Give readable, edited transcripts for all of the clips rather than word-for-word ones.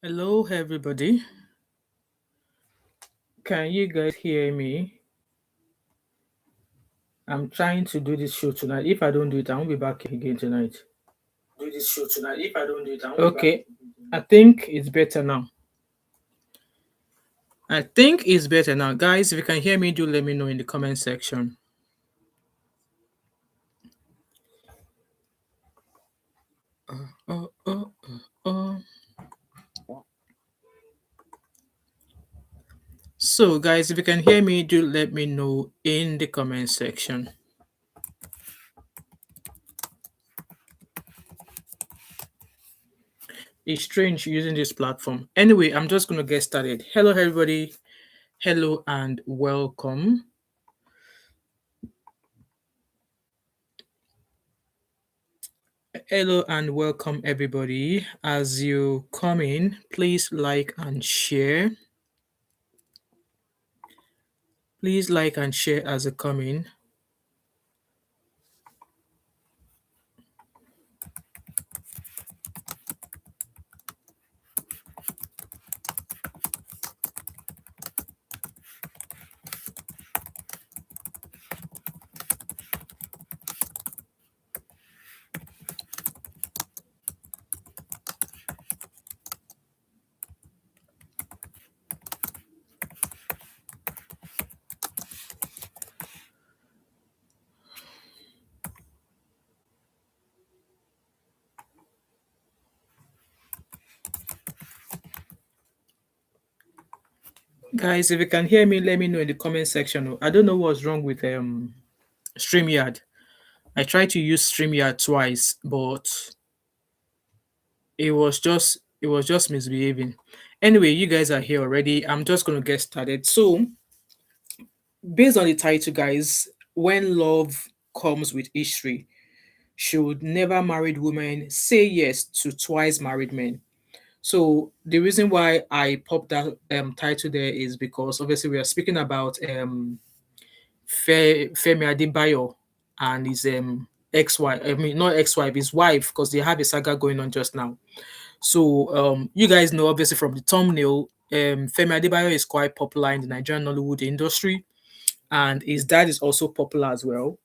Hello, everybody. Can you guys hear me? I'm trying to do this show tonight. If I don't do it, I won't be back again tonight. Do this show tonight. If I don't do it, I won't be back. Okay, I think it's better now. I think it's better now. Guys, if you can hear me, do let me know in the comment section. Uh, uh, uh. So, guys, if you can hear me, do let me know in the comment section. It's strange using this platform. Anyway, I'm just going to get started. Hello, everybody. Hello and welcome. Hello and welcome, everybody. As you come in, please like and share. Please like and share as you come in. Guys, if you can hear me, let me know in the comment section. I don't know what's wrong with StreamYard. I tried to use StreamYard twice, but it was just misbehaving. Anyway, you guys are here already. I'm just gonna get started. So, based on the title, guys, when love comes with history, should never married women say yes to twice married men? So the reason why I popped that title there is because obviously we are speaking about Femi Adebayo and his ex-wife. I mean, not ex-wife, his wife, because they have a saga going on just now. So you guys know obviously from the thumbnail, Femi Adebayo is quite popular in the Nigerian Nollywood industry, and his dad is also popular as well.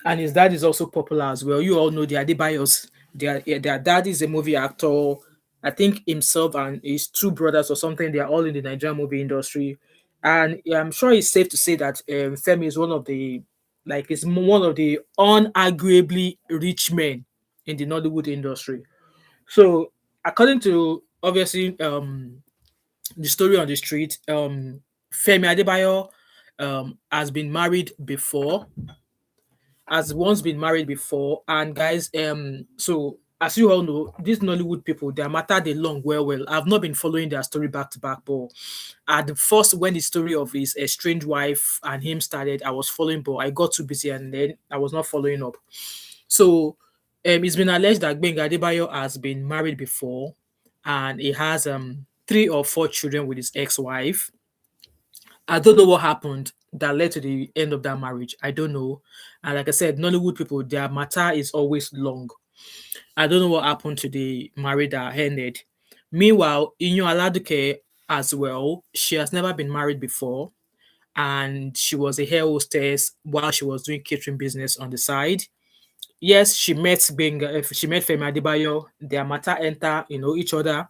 And his dad is also popular as well. You all know the Adebayos. Their dad is a movie actor. I think himself and his two brothers or something. They are all in the Nigerian movie industry, and yeah, I'm sure it's safe to say that Femi is one of the one of the unarguably rich men in the Nollywood industry. So, according to obviously the story on the street, Femi Adebayo has been married before, has once been married before. And guys, so as you all know, these Nollywood people, their matter they long well. I've not been following their story back to back, but at the first when the story of his estranged wife and him started, I was following, but I got too busy and then I was not following up. So it's been alleged that Gbenga Adebayo has been married before, and he has 3 or 4 children with his ex-wife. I don't know what happened that led to the end of that marriage. I don't know. And like I said, Nollywood people, their matter is always long. I don't know what happened to the marriage that ended. Meanwhile, Inyo Aladuke as well, she has never been married before, and she was a hair hostess while she was doing catering business on the side. Yes, she met Femi Adebayo. Their matter enter, each other,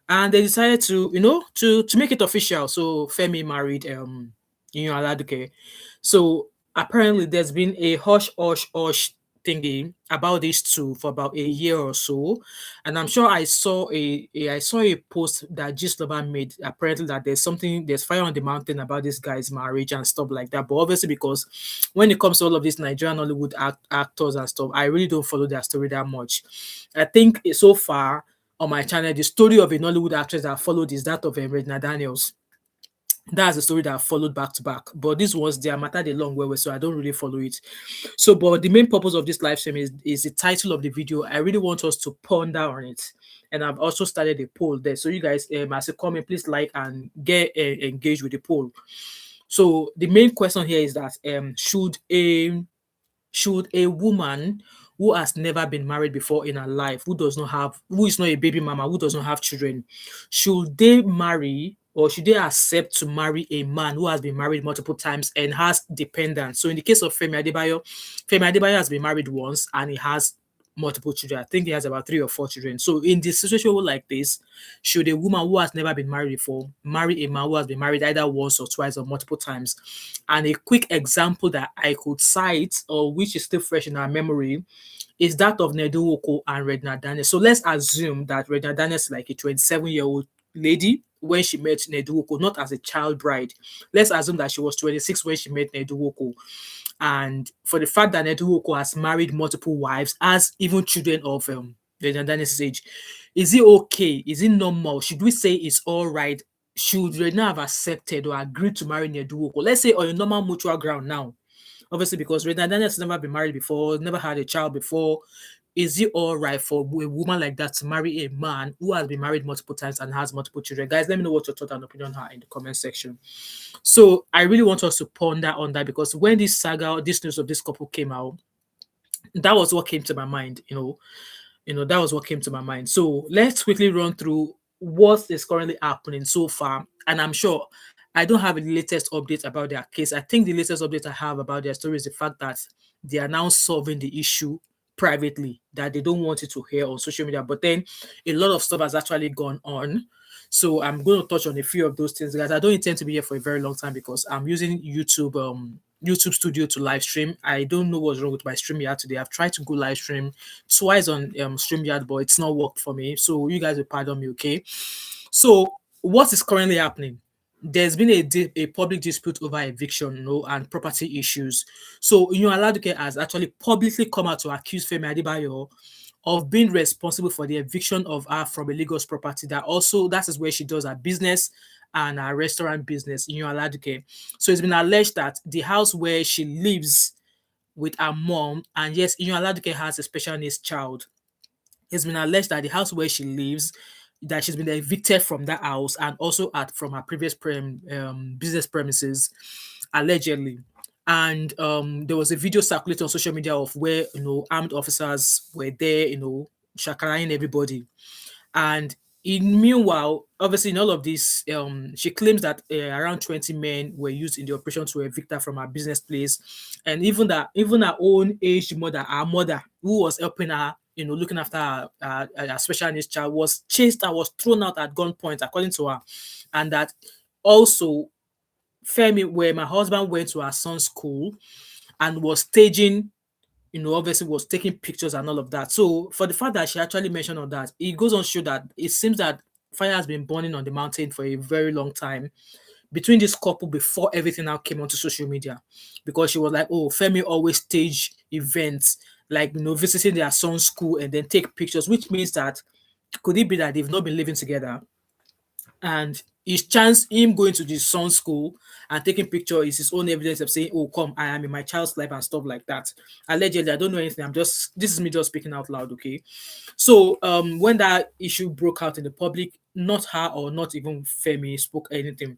and they decided to, to make it official. So Femi married Aladuke. So apparently, there's been a hush thingy about these two for about a year or so, and I'm sure I saw a post that Gislova made. Apparently, that there's fire on the mountain about this guy's marriage and stuff like that. But obviously, because when it comes to all of these Nigerian Hollywood actors and stuff, I really don't follow their story that much. I think so far on my channel, the story of a Nollywood actress that I followed is that of Regina Daniels. That's the story that I followed back to back. But this was their matter the long way, so I don't really follow it. So, but the main purpose of this live stream is the title of the video. I really want us to ponder on it. And I've also started a poll there. So you guys, as a comment, please like and get engaged with the poll. So the main question here is that should a woman who has never been married before in her life, who is not a baby mama, who does not have children, should they marry or should they accept to marry a man who has been married multiple times and has dependents? So in the case of Femi Adebayo has been married once and he has multiple children. I think he has about 3 or 4 children. So in this situation like this, should a woman who has never been married before marry a man who has been married either once or twice or multiple times? And a quick example that I could cite, or which is still fresh in our memory, is that of Nedu Woko and Redna Daniels. So let's assume that Redna Daniels is like a 27-year-old lady when she met Nedu Woko, not as a child bride. Let's assume that she was 26 when she met Nedu Woko. And for the fact that Nedu Woko has married multiple wives, has even children of Redna Daniels' age, is it okay? Is it normal? Should we say it's all right? Should Redna have accepted or agreed to marry Nedu Woko? Let's say on a normal mutual ground now. Obviously, because Redna Daniels has never been married before, never had a child before. Is it all right for a woman like that to marry a man who has been married multiple times and has multiple children? Guys, let me know what your thought and opinion are in the comment section. So I really want us to ponder on that, because when this saga, this news of this couple came out, that was what came to my mind. That was what came to my mind. So let's quickly run through what is currently happening so far. And I'm sure I don't have the latest update about their case. I think the latest update I have about their story is the fact that they are now solving the issue privately, that they don't want it to hear on social media. But then a lot of stuff has actually gone on. So I'm going to touch on a few of those things, guys. I don't intend to be here for a very long time because I'm using YouTube Studio to live stream. I don't know what's wrong with my StreamYard today. I've tried to go live stream twice on StreamYard, but it's not worked for me. So you guys will pardon me, okay? So what is currently happening? There's been a public dispute over eviction, and property issues. So Aladuke has actually publicly come out to accuse Femi Adebayo of being responsible for the eviction of her from a Lagos property. That is where she does her business and her restaurant business in Aladuke. So it's been alleged that the house where she lives with her mom, and yes, Aladuke has a special needs child. It's been alleged that the house where she lives, that she's been evicted from that house and also from her previous business premises, allegedly. And there was a video circulated on social media of where armed officers were there, shakaraing everybody. And meanwhile, obviously, in all of this, she claims that around 20 men were used in the operation to evict her from her business place, and even her own aged mother, her mother, who was helping her, looking after her special needs child, was chased and was thrown out at gunpoint, according to her, and that also Femi, where my husband went to her son's school and was staging, obviously was taking pictures and all of that. So for the fact that she actually mentioned all that, it goes on to show that it seems that fire has been burning on the mountain for a very long time between this couple before everything now came onto social media. Because she was like, oh, Femi always stage events, like, visiting their son's school and then take pictures, which means that could it be that they've not been living together? And his chance, him going to the son's school and taking picture, is his own evidence of saying, oh, come, I am in my child's life and stuff like that. Allegedly, I don't know anything. This is me just speaking out loud, okay? So when that issue broke out in the public, not her or not even Femi spoke anything.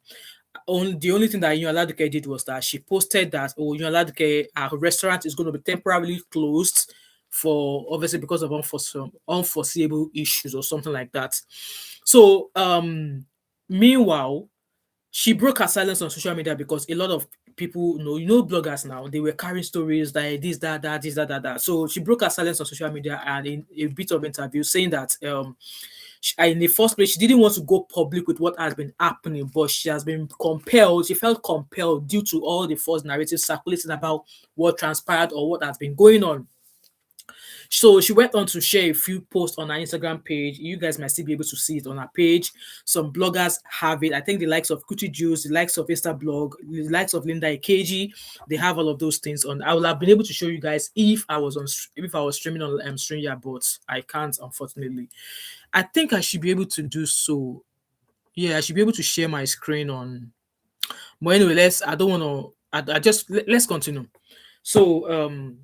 The only thing that Oladuke did was that she posted that, oh, Oladuke, our restaurant is going to be temporarily closed for, obviously, because of unforeseeable issues or something like that. So meanwhile, she broke her silence on social media because a lot of people bloggers now, they were carrying stories like this, that, this, that. So she broke her silence on social media and in a bit of interview saying that in the first place, she didn't want to go public with what has been happening, but she has been compelled. She felt compelled due to all the false narratives circulating about what transpired or what has been going on. So she went on to share a few posts on her Instagram page. You guys might still be able to see it on her page. Some bloggers have it. I think the likes of Kuti Juice, the likes of Instablog, the likes of Linda Ikeji, they have all of those things on. I would have been able to show you guys if I was streaming on StreamYard, but I can't, unfortunately. I think I should be able to do so. Yeah, I should be able to share my screen on. But anyway, I don't want to. Let's continue. So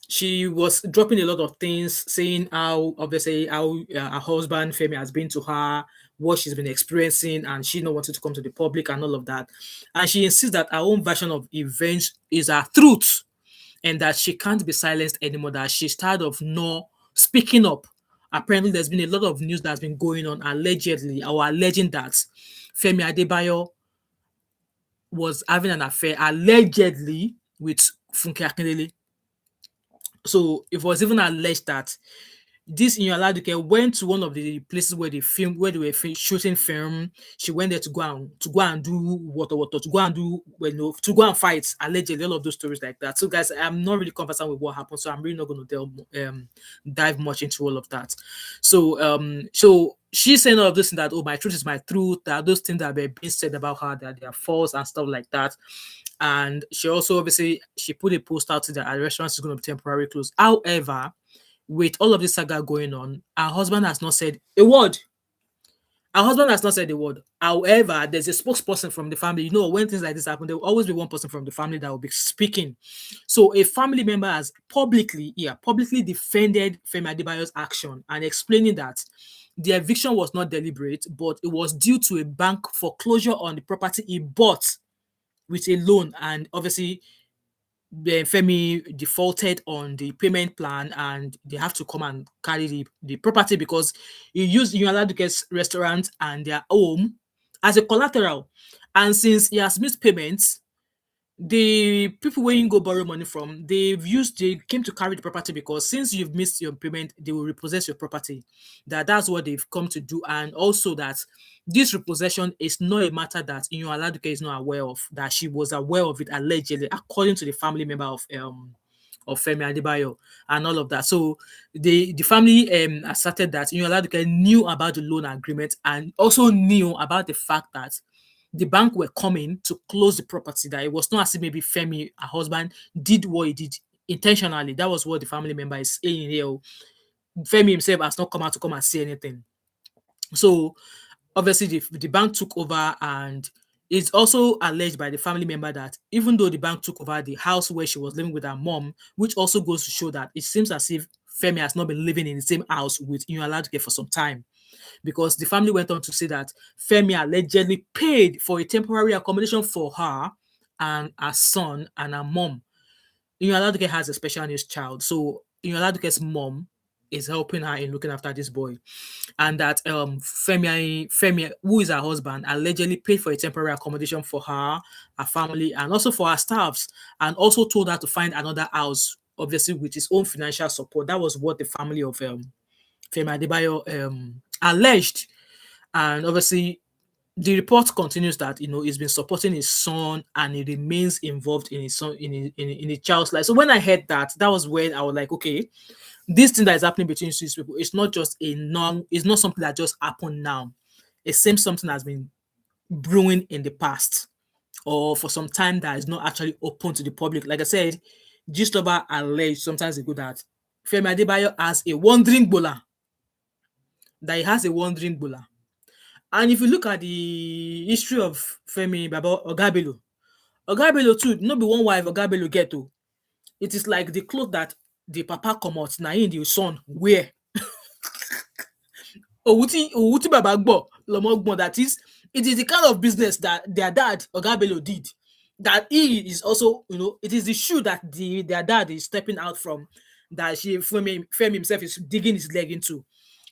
she was dropping a lot of things, saying how obviously how her husband Femi has been to her, what she's been experiencing, and she not wanted to come to the public and all of that. And she insists that her own version of events is her truth. and that she can't be silenced anymore, that she's tired of not speaking up. Apparently, there's been a lot of news that's been going on allegedly or alleging that Femi Adebayo was having an affair allegedly with Funke Akindele. So it was even alleged that this Inyaladuke went to one of the places where they filmed, where they were shooting film. She went there to go and do what to go and do, well, no, to go and fight allegedly, all of those stories like that. So guys, I'm not really conversant with what happened, so I'm really not going to dive much into all of that. So she's saying all of this, that, oh, my truth is my truth, that those things that were being said about her, that they are false and stuff like that. And she also, obviously, she put a post out that her restaurant is going to be temporarily closed. However, with all of this saga going on, her husband has not said a word. Her husband has not said a word. However, there's a spokesperson from the family. You know, when things like this happen, there will always be one person from the family that will be speaking. So a family member has publicly defended Femi Adebayo's action and explaining that the eviction was not deliberate, but it was due to a bank foreclosure on the property he bought with a loan. And obviously, then Femi defaulted on the payment plan and they have to come and carry the property because he used Yunaladuke's restaurant and their home as a collateral. And since he has missed payments, the people where you go borrow money from, they came to carry the property because since you've missed your payment, they will repossess your property. That's what they've come to do. And also that this repossession is not a matter that Aladuke is not aware of, that she was aware of it allegedly, according to the family member of Femi Adebayo and all of that. So the family asserted that Aladuke knew about the loan agreement and also knew about the fact that the bank were coming to close the property, that it was not as if maybe Femi, her husband, did what he did intentionally. That was what the family member is saying here. Femi himself has not come out to come and say anything. So obviously the bank took over, and it's also alleged by the family member that even though the bank took over the house where she was living with her mom, which also goes to show that it seems as if Femi has not been living in the same house with Yunaladuke for some time, because the family went on to say that Femi allegedly paid for a temporary accommodation for her and her son and her mom. Yunaladuke has a special needs child, so Yunaladuke's mom is helping her in looking after this boy, and that Femi, who is her husband, allegedly paid for a temporary accommodation for her family, and also for her staffs, and also told her to find another house, obviously with his own financial support. That was what the family of Femi Adebayo alleged. And obviously, the report continues that he's been supporting his son and he remains involved in his son in the child's life. So when I heard that, that was when I was like, okay, this thing that is happening between these people, it's not just it's not something that just happened now. It seems something has been brewing in the past or for some time that is not actually open to the public. Like I said, Gistoba alleged sometimes ago that Femi Adebayo has a wandering bowler. That he has a wandering bowler. And if you look at the history of Femi Baba Ogabelo too, no be one wife Ogabelo get to. It is like the cloth that the papa come out, na him the son wear. Owuti Baba Gbo, Lomo Gbon, that is, it is the kind of business that their dad Ogabelo did. That he is also, it is the shoe that their dad is stepping out from, that Femi himself is digging his leg into.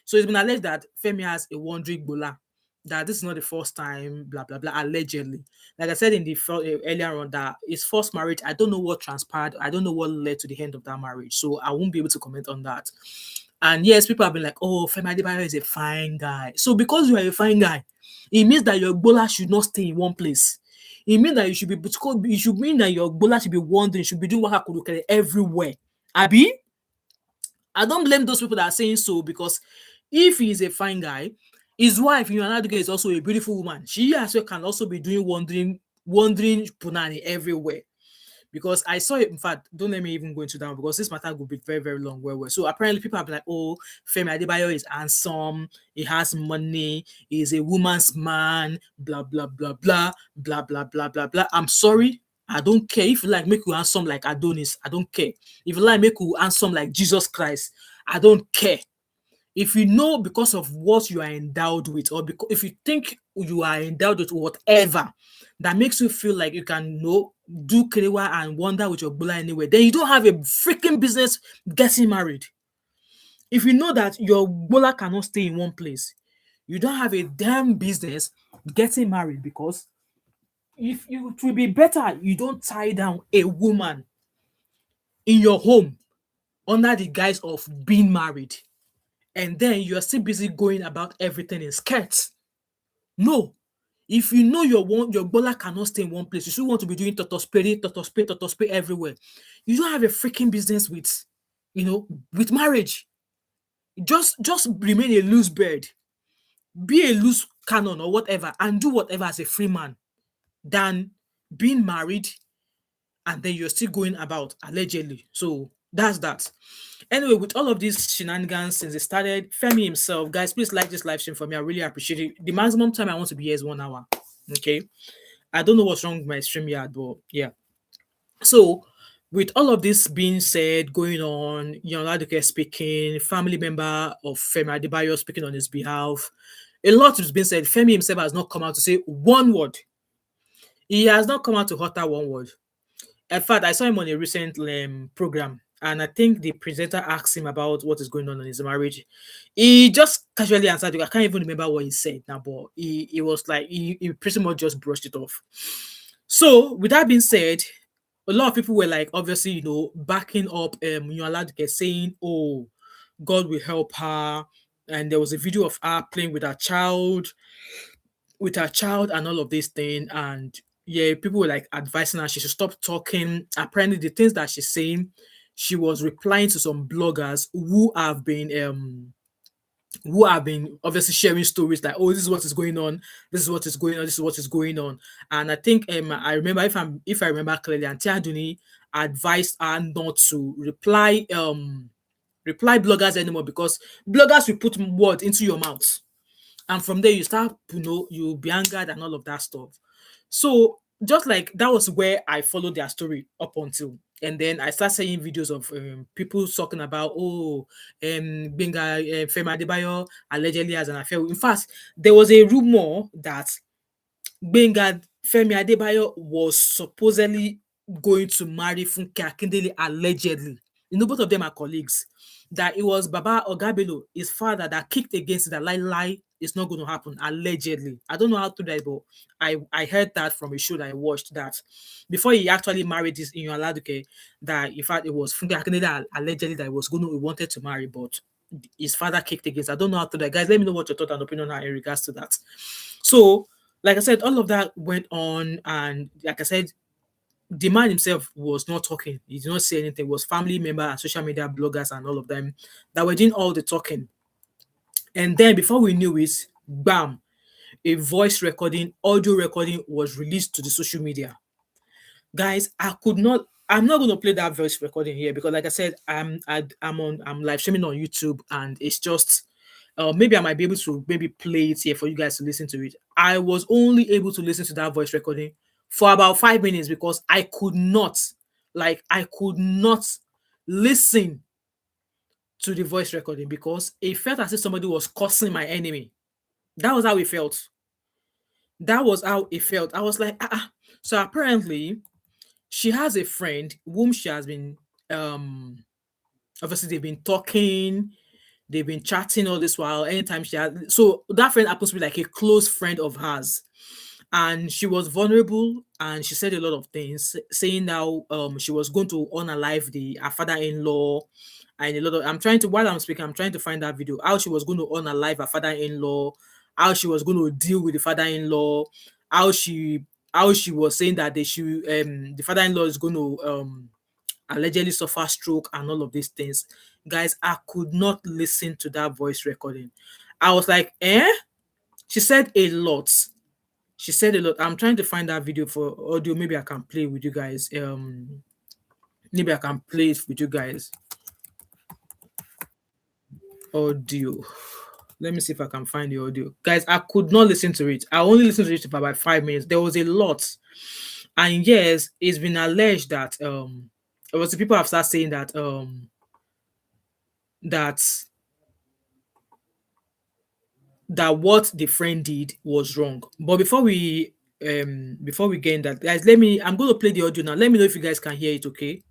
So it's been alleged that Femi has a wandering bowler, that this is not the first time, blah, blah, blah, allegedly. Like I said in the earlier on, that his first marriage, I don't know what transpired. I don't know what led to the end of that marriage. So I won't be able to comment on that. And yes, people have been like, oh, Femi Adebayo is a fine guy. So because you are a fine guy, it means that your bowler should not stay in one place. It means that you should mean that your bowler should be wandering, should be doing waka kurukere everywhere. Abi? I don't blame those people that are saying so, because if he is a fine guy, his wife, Yunanaduke, is also a beautiful woman. She as well can also be doing wandering punani everywhere. Because I saw it, in fact, don't let me even go into that one, because this matter will be very, very long. So apparently people have been like, oh, Femi Adebayo is handsome, he has money, he's a woman's man, blah, blah, blah, blah, blah, blah, blah, blah, blah. I'm sorry, I don't care. If you like make you handsome like Adonis, I don't care. If you like make you handsome like Jesus Christ, I don't care. If you know because of what you are endowed with, or because if you think you are endowed with whatever that makes you feel like you can do kerewa and wander with your bula anywhere, then you don't have a freaking business getting married. If you know that your bula cannot stay in one place, you don't have a damn business getting married, because if you, it will be better you don't tie down a woman in your home under the guise of being married, and then you're still busy going about everything in skirts. No. If you know your bola cannot stay in one place, you still want to be doing totospere everywhere. You don't have a freaking business with, with marriage. Just remain a loose bird, be a loose cannon or whatever, and do whatever as a free man, than being married and then you're still going about allegedly. So that's that. Anyway, with all of these shenanigans since it started, Femi himself, guys, please like this live stream for me. I really appreciate it. The maximum time I want to be here is 1 hour. Okay. I don't know what's wrong with my stream yard, but yeah. So with all of this being said, going on, Laduke speaking, family member of Femi Adebayo speaking on his behalf, a lot has been said. Femi himself has not come out to say one word. He has not come out to utter one word. In fact, I saw him on a recent program, and I think the presenter asked him about what is going on in his marriage. He just casually answered. I can't even remember what he said now, but he was like, he pretty much just brushed it off. So, with that being said, a lot of people were like, obviously, backing up Yoladuke, saying, "Oh, God will help her." And there was a video of her playing with her child and all of this thing. And yeah, people were like advising her she should stop talking. Apparently, the things that she's saying, she was replying to some bloggers who have been obviously sharing stories like, oh, this is what is going on, this is what is going on, this is what is going on. And I think I remember, if I remember clearly, Auntie Aduni advised her not to reply bloggers anymore, because bloggers will put words into your mouth, and from there you start, you'll be angered and all of that stuff. So just like that was where I followed their story up until, and then I start seeing videos of people talking about, oh, Benga Femi Adebayo allegedly has an affair. In fact, there was a rumor that Benga Femi Adebayo was supposedly going to marry Funke Akindele allegedly. Both of them are colleagues. That it was Baba Ogabelo, his father, that kicked against it, that lie, it's not going to happen allegedly. I don't know how to that, but I heard that from a show that I watched, that before he actually married this in Laduke, that in fact it was Funke Akindele that allegedly that he wanted to marry, but his father kicked against. I don't know how to that. Guys, let me know what your thought and opinion are in regards to that. So, like I said, all of that went on, and like I said, the man himself was not talking. He did not say anything. It was family member and social media bloggers and all of them that were doing all the talking. And then before we knew it, bam, a voice recording, audio recording was released to the social media. Guys, I'm not going to play that voice recording here, because like I said, I'm live streaming on YouTube, and it's just maybe I might be able to maybe play it here for you guys to listen to it. I was only able to listen to that voice recording for about 5 minutes, because I could not listen to the voice recording, because it felt as if somebody was cursing my enemy. That was how it felt. That was how it felt. I was like, ah. So apparently, she has a friend whom she has been obviously they've been talking, they've been chatting all this while. Anytime she has, so that friend happens to be like a close friend of hers, and she was vulnerable, and she said a lot of things, saying how she was going to unalive her father-in-law, and a lot of, I'm trying to, while I'm speaking, I'm trying to find that video, how she was going to unalive her father-in-law, how she was going to deal with the father-in-law, how she was saying that the father-in-law is going to allegedly suffer stroke and all of these things. Guys, I could not listen to that voice recording. I was like, eh? She said a lot. She said a lot. I'm trying to find that video for audio. Maybe I can play with you guys. Maybe I can play it with you guys. Audio. Let me see if I can find the audio. Guys, I could not listen to it. I only listened to it for about 5 minutes. There was a lot. And yes, it's been alleged that it was the people have started saying that that that what the friend did was wrong. But before we before we get in that, guys, I'm going to play the audio now. Let me know if you guys can hear it. Okay,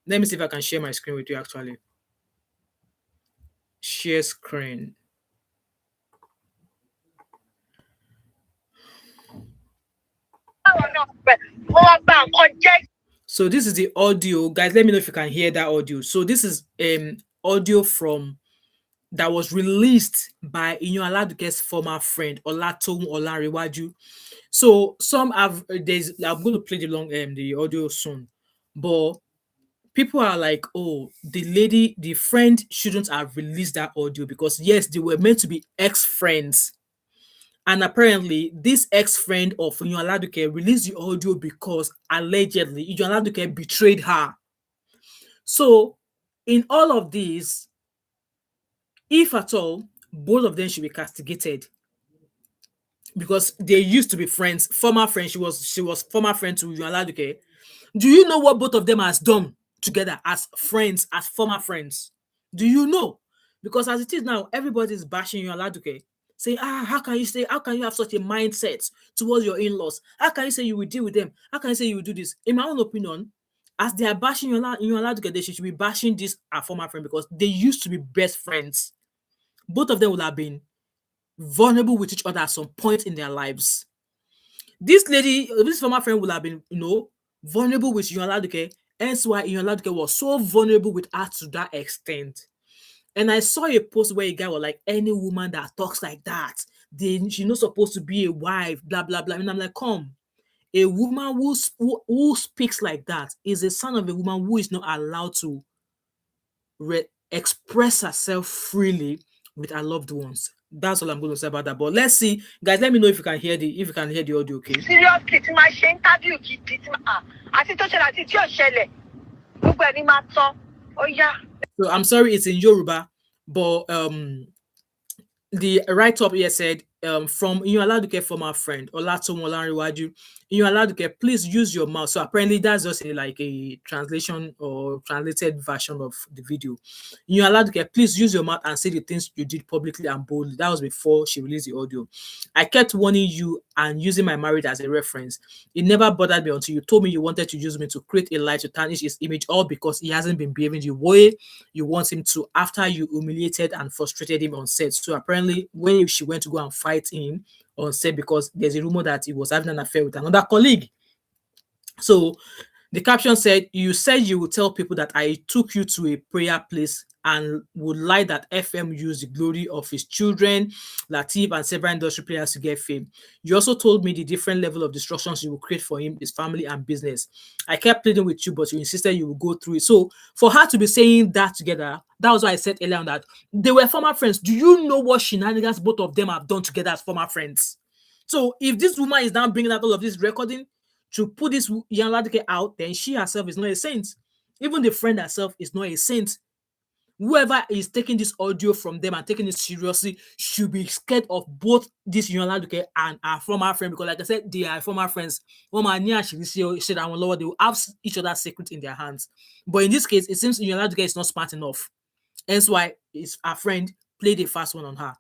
let me see if I can share my screen with you. Actually, share screen. So this is the audio, guys. Let me know if you can hear that audio. So this is audio from that was released by Inyo Aladuke's former friend Olatom Olarewaju. So some have there's I'm going to play the audio soon, but people are like, oh, the friend shouldn't have released that audio because yes, they were meant to be ex-friends. And apparently, this ex-friend of Inyo Aladuke released the audio because allegedly Inyo Aladuke betrayed her. So in all of this, if at all, both of them should be castigated because they used to be friends, former friends. She was former friend to Yaladuke. Do you know what both of them has done together as friends, as former friends? Do you know? Because as it is now, everybody is bashing Yaladuke, saying, how can you have such a mindset towards your in-laws? How can you say you will deal with them? How can you say you will do this? In my own opinion, as they are bashing Yaladuke, they should be bashing this former friend because they used to be best friends. Both of them would have been vulnerable with each other at some point in their lives. This former friend would have been, vulnerable with Yonladuke, hence why Yonladuke was so vulnerable with her to that extent. And I saw a post where a guy was like, any woman that talks like that, she's not supposed to be a wife, blah, blah, blah. And I'm like, come, a woman who speaks like that is a son of a woman who is not allowed to express herself freely with her loved ones. That's all I'm going to say about that. But let's see, guys. Let me know if you can hear the audio. Okay. Seriously, tí máa ṣe interview gidi tí máa àti tó ṣẹlẹ̀ àti tí ò ṣẹlẹ̀ gbogbo ẹni máa tán ó yá. So I'm sorry, it's in Yoruba, but the write-up here said from Inyo former friend Olatom Olarewaju, Inyo please use your mouth. So apparently that's just like a translation or translated version of the video. Inyo please use your mouth and say the things you did publicly and boldly. That was before she released the audio. I kept warning you and using my marriage as a reference. It never bothered me until you told me you wanted to use me to create a lie to tarnish his image, all because he hasn't been behaving the way you want him to after you humiliated and frustrated him on set. So apparently when she went to go and fight him on set because there's a rumor that he was having an affair with another colleague. So the caption said, you said you would tell people that I took you to a prayer place and would lie that FM used the glory of his children, Latif, and several industry players to get fame. You also told me the different level of destructions you will create for him, his family, and business. I kept pleading with you, but you insisted you will go through it. So for her to be saying that together, that was why I said earlier on that they were former friends. Do you know what shenanigans both of them have done together as former friends? So if this woman is now bringing out all of this recording to put this young lady out, then she herself is not a saint. Even the friend herself is not a saint. Whoever is taking this audio from them and taking it seriously should be scared of both this young lady and our former friend, because like I said, they are former friends. One man actually said that one lower, they will have each other's secret in their hands. But in this case, it seems young lady is not smart enough. Hence why our friend played a fast one on her.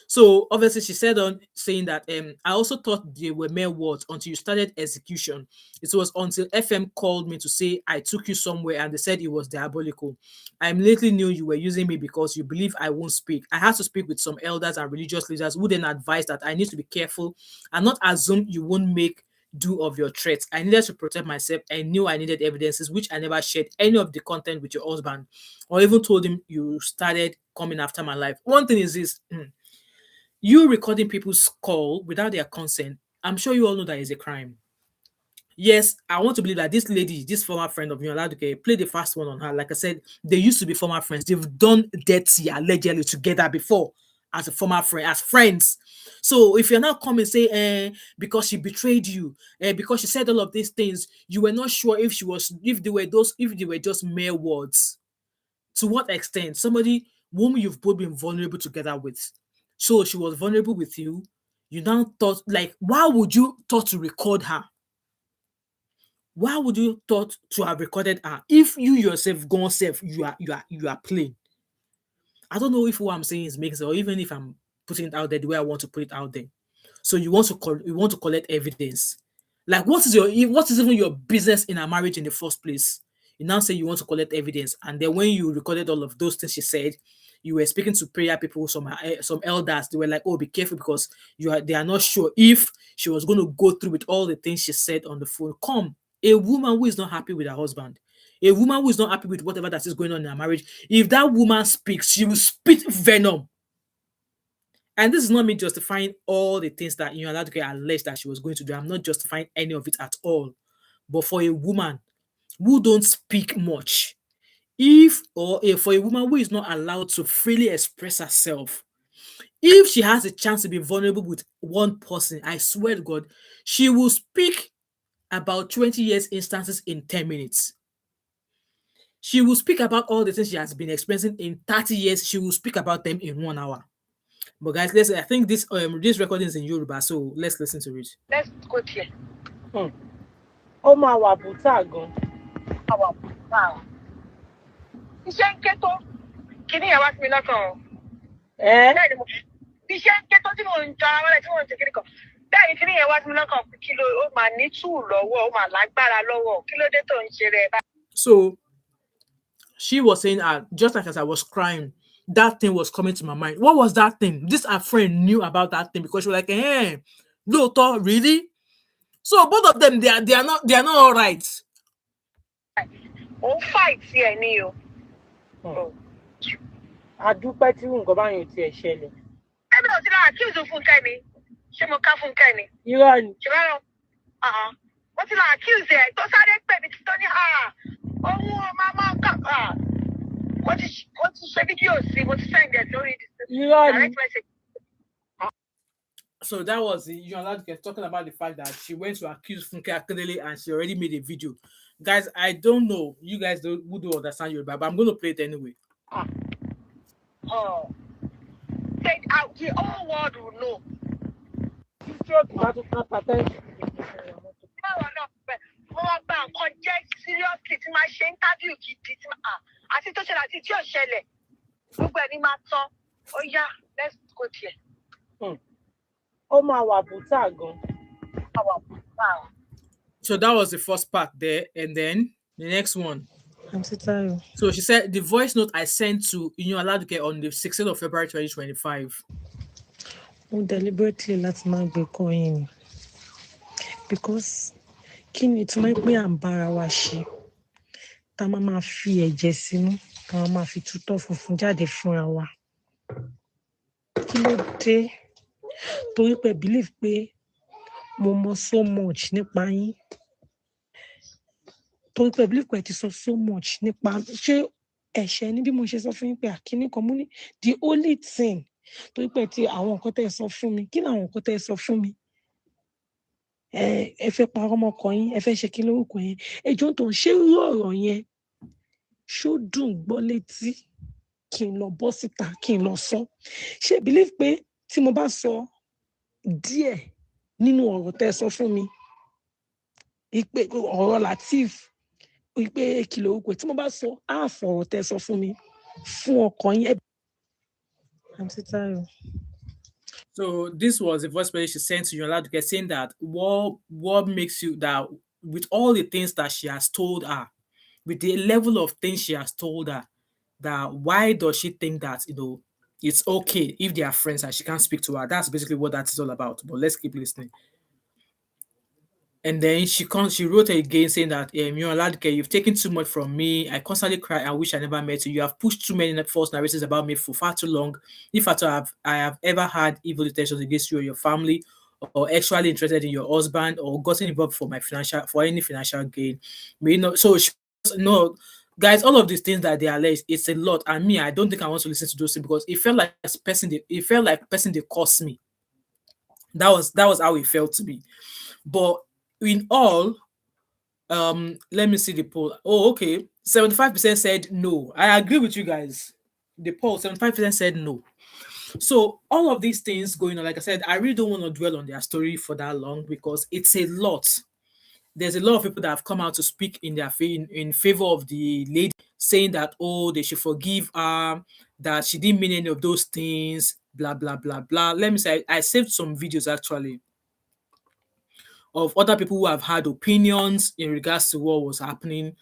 So obviously she said on saying that I also thought they were mere words until you started execution. It was until FM called me to say I took you somewhere and they said it was diabolical. I immediately knew you were using me because you believe I won't speak. I had to speak with some elders and religious leaders who then advised that I need to be careful and not assume you won't make do of your threats. I needed to protect myself. I knew I needed evidences, which I never shared any of the content with your husband or even told him you started coming after my life. One thing is this. You recording people's call without their consent, I'm sure you all know that is a crime. Yes, I want to believe that this lady, this former friend of Yoladuke, played the first one on her. Like I said, they used to be former friends. They've done dirty allegedly together before as a former friend, as friends. So if you're not coming say, because she betrayed you, because she said all of these things, you were not sure if they were just mere words. To what extent? Somebody whom you've both been vulnerable together with. So she was vulnerable with you. You now thought, like, why would you thought to record her? Why would you thought to have recorded her if you yourself gone self you are playing? I don't know if what I'm saying is making sense or even if I'm putting it out there the way I want to put it out there. So you want to collect evidence. Like what is even your business in a marriage in the first place? You now say you want to collect evidence, and then when you recorded all of those things she said, you were speaking to prayer people, some elders. They were like, "Oh, be careful because they are not sure if she was going to go through with all the things she said on the phone." Come, a woman who is not happy with her husband, a woman who is not happy with whatever that is going on in her marriage, if that woman speaks, she will spit venom. And this is not me justifying all the things that you allowed to get alleged that she was going to do. I'm not justifying any of it at all. But for a woman who don't speak much, for a woman who is not allowed to freely express herself, if she has a chance to be vulnerable with one person, I swear to God, she will speak about 20 years instances in 10 minutes. She will speak about all the things she has been experiencing in 30 years. She will speak about them in 1 hour. But guys, I think this recording is in Yoruba, so let's listen to it. Let's go there. Ó máa wà bùtà gan. Our wow. Iṣẹ́ ń ké tó. Kíní yẹn wá sí mi lọ́kàn o. Ẹ́ Bẹ́ẹ̀ ni mo iṣẹ́ ń ké tó tí mò ń jọ ara wọlé tí mò ń ṣe kíní kan. Bẹ́ẹ̀ ni kíní yẹn wá sí mi lọ́kàn pé kí ló ó máa ní tùú lọ́wọ́, ó máa lágbára lọ́wọ́. Kí ló dé tó ń ṣe rẹ̀ báyìí? So she was saying, just like as I was crying, that thing was coming to my mind. What was that thing? This our friend knew about that thing because she was like, "Hey, Lotto, really?" So both of them, they are not all right. Ó ń fight ẹ̀ ni o. a dúpẹ́ tí nǹkan báyìí ò tiẹ̀ ṣẹlẹ̀. Ẹbí ò ti lọ accuse Fúnkẹ́ ni. Ṣé mo ká Fúnkẹ́ ni? Irọ́ ni. Ṣé bá lọ? Wọ́n ti lọ accuse ẹ̀ tó sáré pè mí tó ní ohun máa kà. Mo ti ṣe fídíò sí, mo ti send ẹ̀ lórí Irọ́ ni. direct message. So that was you allowed to talking about the fact that she went to accuse Funke Akindele and she already made a video. Guys, I don't know. You guys who do understand Yoruba, but I'm going to play it anyway. Said the whole world will know. Stroke bá tún ká pàtẹ́ǹtì. Báwo náà pẹ̀, mo máa gba nǹkan jẹ́ seriously tí máa ṣe interview gidi tí máa àti tó ṣẹlẹ̀ àti tí ò ṣẹlẹ̀. Gbogbo ẹ̀ ní máa tán. Ó yá, let's go there. Ó máa wà bùtà gan. Wow. So that was the first part there, and then the next one. I'm so tired. So she said the voice note I sent to Aladuke on the 16th of February 2025. Mo deliberately láti máa gbé kọ́ yín ni because kí ni tí wọ́n pé à ń bára wa ṣe tá a máa fi ẹ̀jẹ̀ sínú tá a máa fi tútọ́ funfun jáde fúnra wa. Kí ló dé? Torí pé believe pé mo mọ so much nípa yín. Torí pé believe pé ti sọ so much nípa ṣé ẹ̀ṣẹ̀ ni bí mo ṣe sọ fún yín pé àkíní kan mú ní the only thing torí pé ti àwọn nǹkan tẹ́ ẹ sọ fún mi kí ni àwọn nǹkan tẹ́ ẹ sọ fún mi ẹ fẹ́ parọ́ ọmọkọ yín ẹ fẹ́ ṣe kí lórúkọ yẹn ẹjọ́ tó ń ṣe irú ọ̀rọ̀ yẹn ṣó dùn gbọ́ létí kí n lọ bọ́ síta kí n lọ sọ ṣé believe pé tí mo bá sọ díẹ̀ nínú ọ̀rọ̀ tẹ́ ẹ sọ fún mi ìpè ọ̀rọ̀ Lateef ìpè kí lórúkọ tí mo bá sọ ààfọ̀ ọ̀rọ̀ tẹ́ ẹ sọ fún mi fún ọkọ yín. I'm so tired. So this was the voice message she sent to Aladuke saying that what makes you that with all the things that she has told her, with the level of things she has told her, that why does she think that it's okay if they are friends and she can't speak to her? That's basically what that is all about. But let's keep listening. And then she wrote again saying that Aladuke, you've taken too much from me. I constantly cry and wish I never met you. You have pushed too many false narratives about me for far too long. If at all I have ever had evil intentions against you or your family, or actually interested in your husband, or gotten involved for any financial gain, so no, guys, all of these things that they allege, it's a lot. And me, I don't think I want to listen to those things because it felt like person they cost me. That was how it felt to me. But in all, let me see the poll. Oh, okay. 75% said no. I agree with you guys. The poll, 75% said no. So all of these things going on, like I said, I really don't want to dwell on their story for that long because it's a lot. there's a lot of people that have come out to speak in in favor of the lady, saying that, oh, they should forgive her, that she didn't mean any of those things, blah blah blah blah. Let me say, I saved some videos actually of other people who have had opinions in regards to what was happening.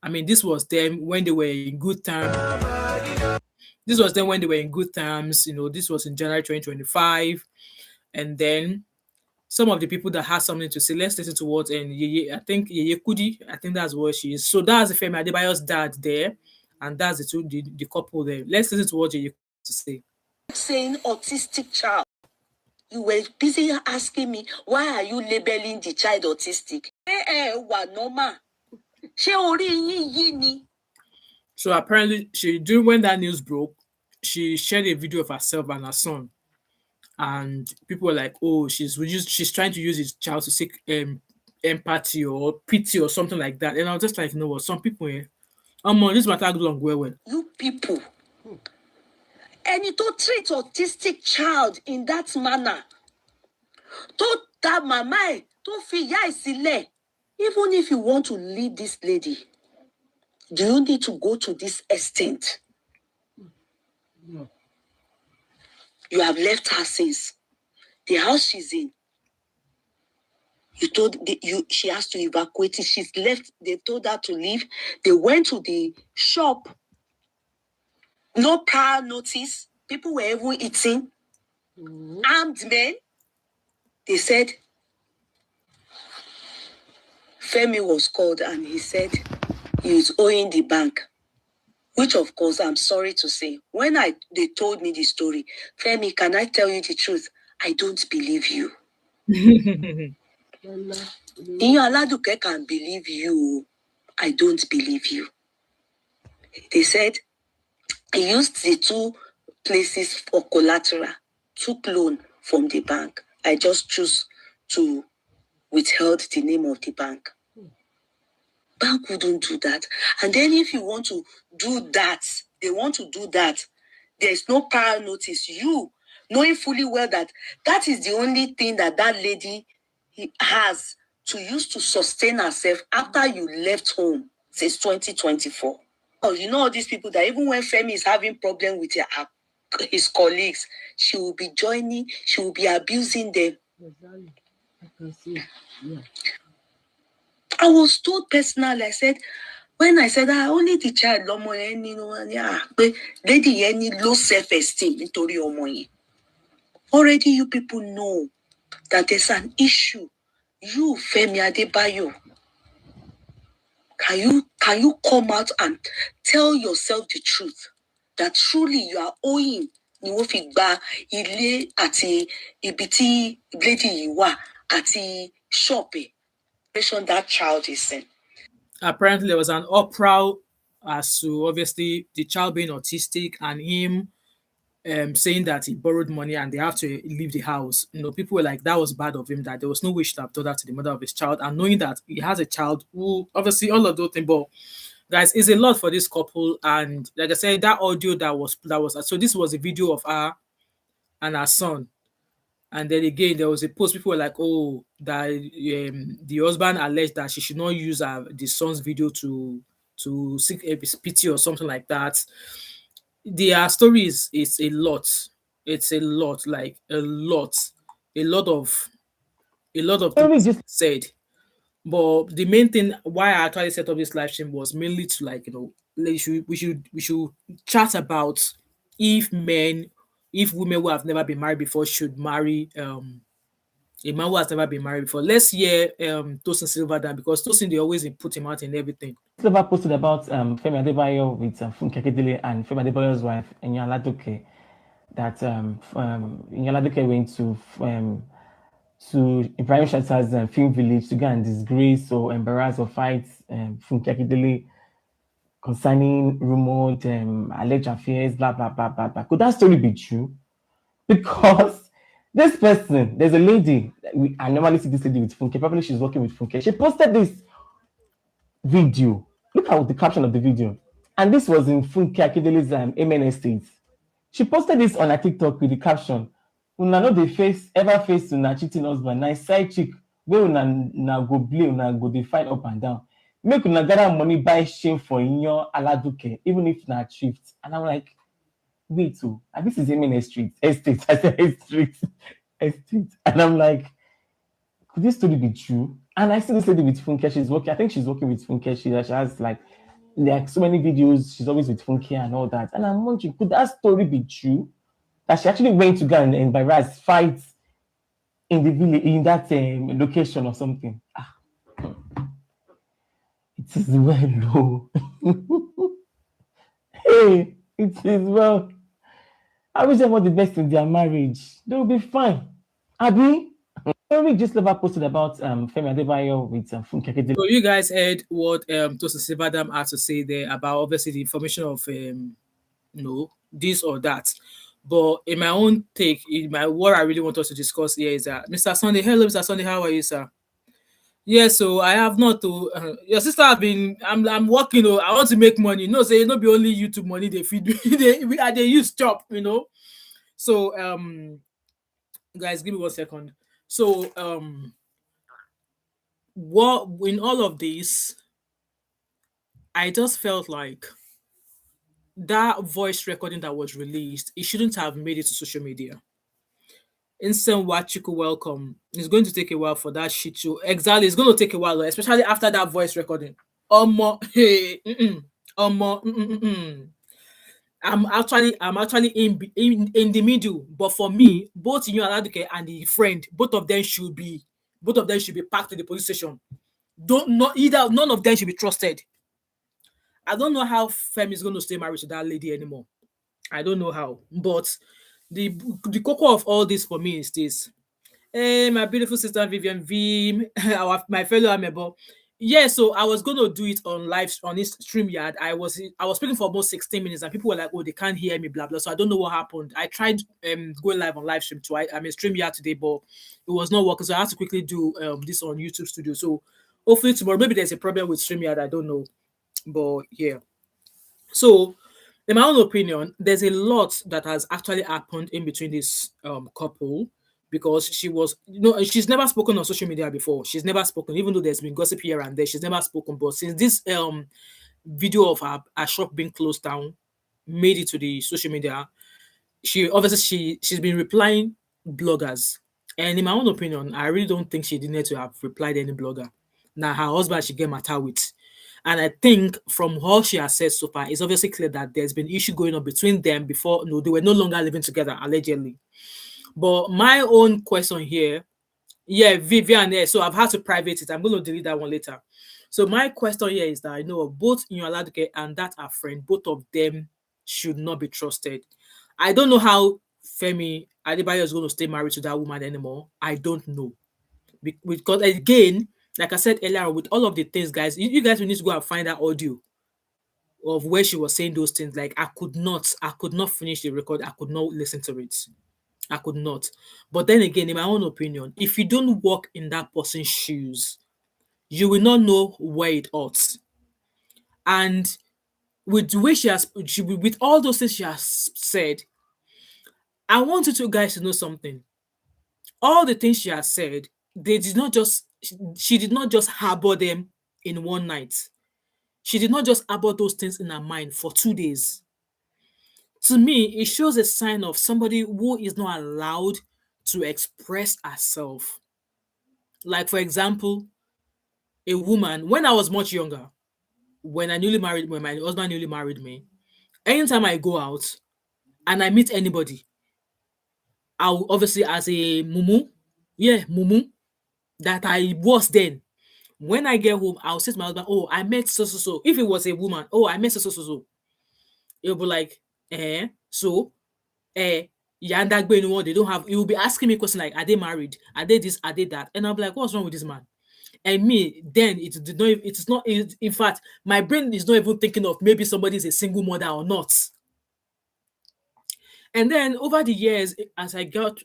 I mean, this was them when they were in good terms. This was them when they were in good terms. This was in January 2025, and then some of the people that had something to say. Let's listen to what and Yeye, I think Yeye Kudi, I think that's what she is. So that's the Femi Adebayo's dad there, and that's the couple there. Let's listen to what Yeye Kudi has to say. Saying autistic child. You were busy asking me, why are you labeling the child autistic? Normal. So apparently, when that news broke, she shared a video of herself and her son, and people were like, "Oh, she's trying to use his child to seek empathy or pity or something like that." And I was just like, "No, what? Some people, this matter long well. You people, and you don't treat autistic child in that manner. Don't that mama, don't feel silly. Even if you want to lead this lady, do you need to go to this extent? No. You have left her since the house she's in. You told she has to evacuate it. She's left. They told her to leave. They went to the shop. No prior notice. People were even eating. Armed men. They said Femi was called and he said he was owing the bank. Which, of course, I'm sorry to say, when they told me the story, Femi, can I tell you the truth? I don't believe you. Aladuke can believe you. I don't believe you. They said he used the 2 places for collateral, took loan from the bank. I just choose to withheld the name of the bank. Bank wouldn't do that. And then if you want to do that, they want to do that, there's no prior notice. You, knowing fully well that that is the only thing that lady has to use to sustain herself after you left home since 2024. Oh, all these people that even when Femi is having problem with his colleagues, she will be joining, she will be abusing them. Exactly. I can see. Yeah. I was told personally, when I said, only the child, lady, any low self-esteem, already you people know that there's an issue. You, Femi Adebayo, can you come out and tell yourself the truth that truly you are owing ni wọ́n fi gba ilé àti ibi tí lady yìí wà àti shop that child is in. Apparently, there was an uproar as to obviously the child being autistic and him saying that he borrowed money and they have to leave the house. People were like, that was bad of him, that there was no way he should have done that to the mother of his child. And knowing that he has a child who, obviously, all of those things, but guys, it's a lot for this couple. And like I said, that audio that was so this was a video of her and her son. And then again, there was a post. People were like, "Oh, that the husband alleged that she should not use the son's video to seek a pity or something like that." Their story is a lot. It's a lot, like a lot of things said. But the main thing why I actually set up this live stream was mainly to we should chat about if women who have never been married before should marry a man who has never been married before. Let's hear Tosin Silva down, because Tosin, they always put him out in everything. Silva posted about Femi Adebayo with Funke Akindele and Femi Adebayo's wife Enya Ladoke, that Enya Ladoke went to Ibrahim Chatta's film village to go and disgrace or embarrass or fight Funke Akindele concerning rumored alleged affairs, blah, blah, blah, blah, blah. Could that story be true? Because this person, there's a lady, I normally see this lady with Funke, probably she's working with Funke. She posted this video. Look at the caption of the video. And this was in Funke Akindele's Amen Estate. She posted this on her TikTok with the caption, "Una no dey ever face una cheating husband, nice side chick where una go blame, una go dey fight up and down. Make una gather money buy shame for Inyo Aladuke, even if na thrift. And I'm like, wait, oh, and this is Eminem Street, estate, I said estate, estate. And I'm like, could this story be true? And I see this lady with Funke, she's working, I think she's working with Funke, she has like so many videos, she's always with Funke and all that. And I'm wondering, could that story be true? That she actually went to go and embarrass, fight in the village, in that location or something. Ah, it is well, oh. Hey, it is well. I wish them all the best in their marriage. They will be fine. Abi, we just never posted about Femi Adebayo with Funke Akindele. So you guys heard what Tosin Sivadam had to say there about obviously the information of this or that. But in my own take, what I really want us to discuss here is that Mr. Sunday, hello Mr. Sunday, how are you, sir? Yes, so I have not to. Your sister have been. I'm working. I want to make money. No, say not be only YouTube money they feed me. they use chop. So guys, give me 1 second. So what in all of this, I just felt like that voice recording that was released, it shouldn't have made it to social media. Instant Wachiku welcome. It's going to take a while for that shit to exactly. It's going to take a while, especially after that voice recording. Hey, I'm actually in the middle. But for me, both you and Aduke and the friend, both of them should be packed to the police station. None of them should be trusted. I don't know how Femi is going to stay married to that lady anymore. I don't know how, but the cocoa of all this for me is this. Hey, my beautiful sister Vivian V, my fellow Amebo. Yeah, so I was gonna do it on this StreamYard. I was speaking for almost 16 minutes, and people were like, "Oh, they can't hear me," blah blah. So I don't know what happened. I tried going live on live stream twice. I mean StreamYard today, but it was not working. So I had to quickly do this on YouTube Studio. So hopefully tomorrow, maybe there's a problem with StreamYard. I don't know, but yeah. So in my own opinion, there's a lot that has actually happened in between this couple because she's never spoken on social media before. She's never spoken, even though there's been gossip here and there. She's never spoken. But since this video of her shop being closed down made it to the social media, she's been replying bloggers. And in my own opinion, I really don't think she did need to have replied any blogger. Now her husband she get matter with. And I think from all she has said so far, it's obviously clear that there's been issue going on between them before they were no longer living together, allegedly. But my own question here, yeah, Vivian, so I've had to private it. I'm going to delete that one later. So my question here is that I know both Inyo and that our friend, both of them should not be trusted. I don't know how Femi Adebayo is going to stay married to that woman anymore. I don't know. Because again, like I said earlier, with all of the things, guys, you guys will need to go and find that audio of where she was saying those things. Like I could not finish the record. I could not listen to it. I could not. But then again, in my own opinion, if you don't walk in that person's shoes, you will not know where it ought. And with the way with all those things she has said, I want you two guys to know something. All the things she has said, she did not just harbor them in one night. She did not just harbor those things in her mind for 2 days. To me, it shows a sign of somebody who is not allowed to express herself. Like, for example, a woman, when I was much younger, when my husband newly married me, anytime I go out and I meet anybody, I'll obviously as a mumu, that I was then. When I get home, I'll say to my husband, "Oh, I met so. If it was a woman, oh, I met so. It'll be like, so, Yandagbe anyone, they don't have, he will be asking me questions like, are they married? Are they this? Are they that? And I'll be like, what's wrong with this man? And me, then in fact, my brain is not even thinking of maybe somebody is a single mother or not. And then over the years, as I got,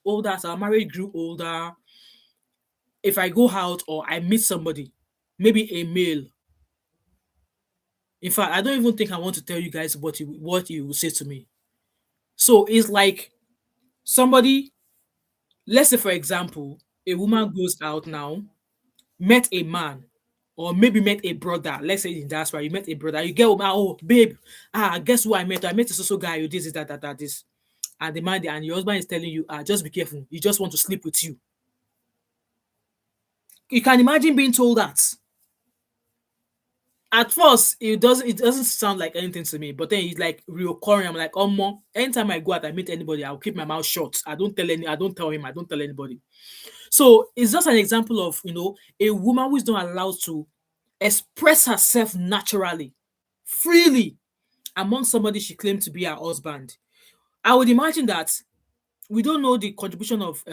older, as our marriage grew older, if I go out or I meet somebody, maybe a male, in fact, I don't even think I want to tell you guys what you will say to me. So it's like somebody, let's say for example, A woman goes out now, met a man, or maybe met a brother. Let's say in diaspora, you met a brother. You get home, oh babe, guess who I met? I met this also guy. You this, that, this, and the man and your husband is telling you, just be careful. He just want to sleep with you. You can imagine being told that. At first, it doesn't sound like anything to me, but then it's like reoccurring. I'm like, oh mom, anytime I go out, I meet anybody, I'll keep my mouth shut. I don't tell him, I don't tell anybody. So it's just an example of a woman who is not allowed to express herself naturally, freely among somebody she claimed to be her husband. I would imagine that we don't know the contribution of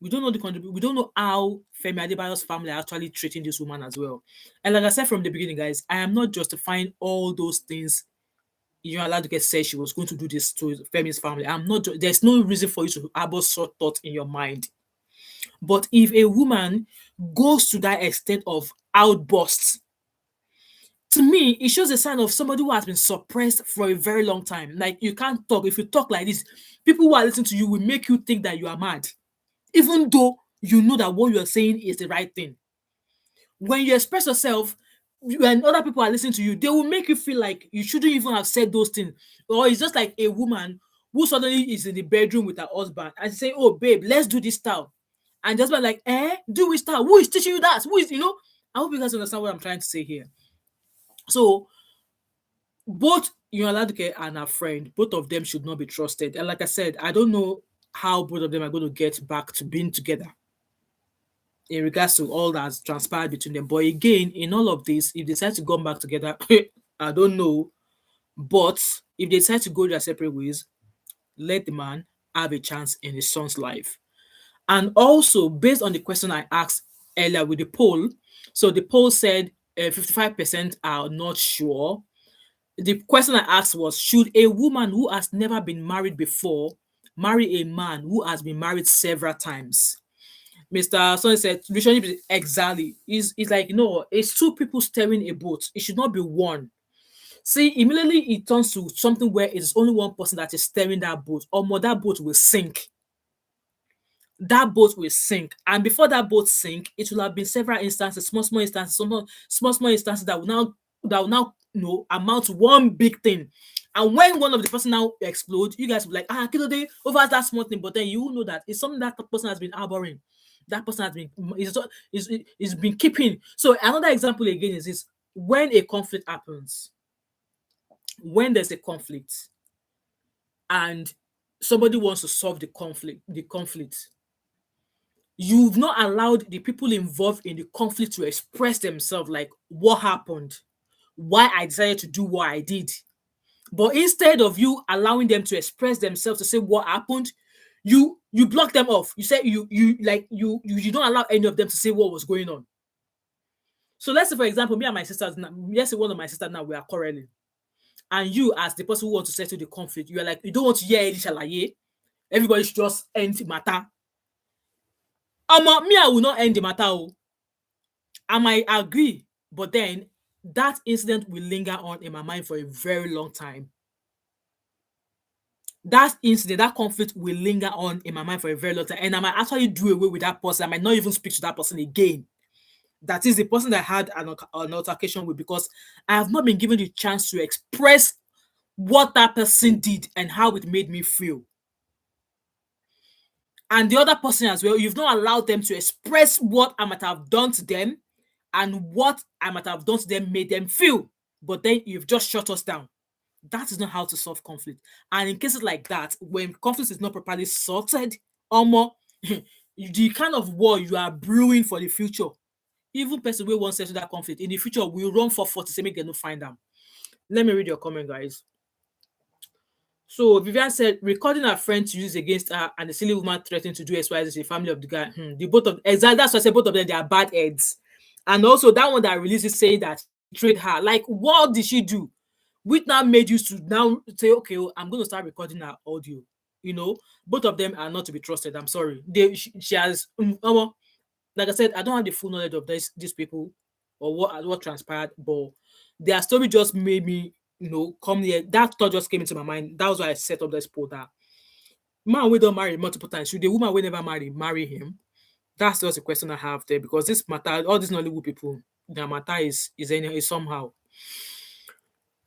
we don't know how Femi Adebayo's family are actually treating this woman as well. And like I said from the beginning, guys, I am not justifying all those things allowed to get said she was going to do this to Femi's family. There's no reason for you to harbor such thought in your mind. But if a woman goes to that extent of outbursts, to me, it shows a sign of somebody who has been suppressed for a very long time. Like, you can't talk. If you talk like this, people who are listening to you will make you think that you are mad, even though you know that what you are saying is the right thing. When you express yourself and other people are listening to you, they will make you feel like you shouldn't even have said those things. Or it's just like a woman who suddenly is in the bedroom with her husband and say, oh babe, let's do this style. And just like, do we style? Who is teaching you that? Who is, I hope you guys understand what I'm trying to say here. So both Yoladuke and her friend, both of them should not be trusted. And like I said, I don't know how both of them are going to get back to being together in regards to all that's transpired between them. But again, in all of this, if they decide to come back together, I don't know. But if they decide to go their separate ways, let the man have a chance in his son's life. And also, based on the question I asked earlier with the poll, so the poll said 55% are not sure. The question I asked was, should a woman who has never been married before marry a man who has been married several times? Mr. Sonny said, relationship is exactly. It's like, it's two people steering a boat. It should not be one. See, immediately it turns to something where it is only one person that is steering that boat, or more, that boat will sink. That boat will sink. And before that boat sink, it will have been several instances, small instances, small instances that will now amount to one big thing. And when one of the person now explode, you guys will be like, kilo day over that small thing. But then you will know that it's something that person has been harboring. That person has been is been keeping. So another example again is this: when a conflict happens, when there's a conflict, and somebody wants to solve the conflict, you've not allowed the people involved in the conflict to express themselves, like what happened, why I decided to do what I did. But instead of you allowing them to express themselves to say what happened, you block them off. You say you don't allow any of them to say what was going on. So let's say, for example, me and my sisters, let's say one of my sisters now, we are quarreling. And you, as the person who wants to settle the conflict, you are like, you don't want to hear any shalaye. Everybody should just end the matter. Me, I will not end the matter. I might agree, but then that incident will linger on in my mind for a very long time. That incident, that conflict will linger on in my mind for a very long time. And I might actually do away with that person. I might not even speak to that person again. That is the person that I had an altercation with, because I have not been given the chance to express what that person did and how it made me feel. And the other person as well, you've not allowed them to express what I might have done to them and what I might have done to them made them feel. But then you've just shut us down. That is not how to solve conflict. And in cases like that, when conflict is not properly sorted, the kind of war you are brewing for the future, even person who wants to settle that conflict in the future will run for 40 to make them not find them. Let me read your comment, guys. So Vivian said, recording her friend to use against her and the silly woman threatening to do XYZ to the family of the guy. The both of exactly, that's why I said both of them, they are bad heads. And also that one that released it saying that he betrayed her. Like, what did she do? Which now made you to now say, okay, I'm going to start recording her audio. Both of them are not to be trusted. I'm sorry. She has, like I said, I don't have the full knowledge of these people or what transpired, but their story just made me, come here. That thought just came into my mind. That was why I set up this poll. That man we don't marry multiple times. Should the woman we never marry him? That's just a question I have there, because this matter, all these Nollywood people, their matter is somehow.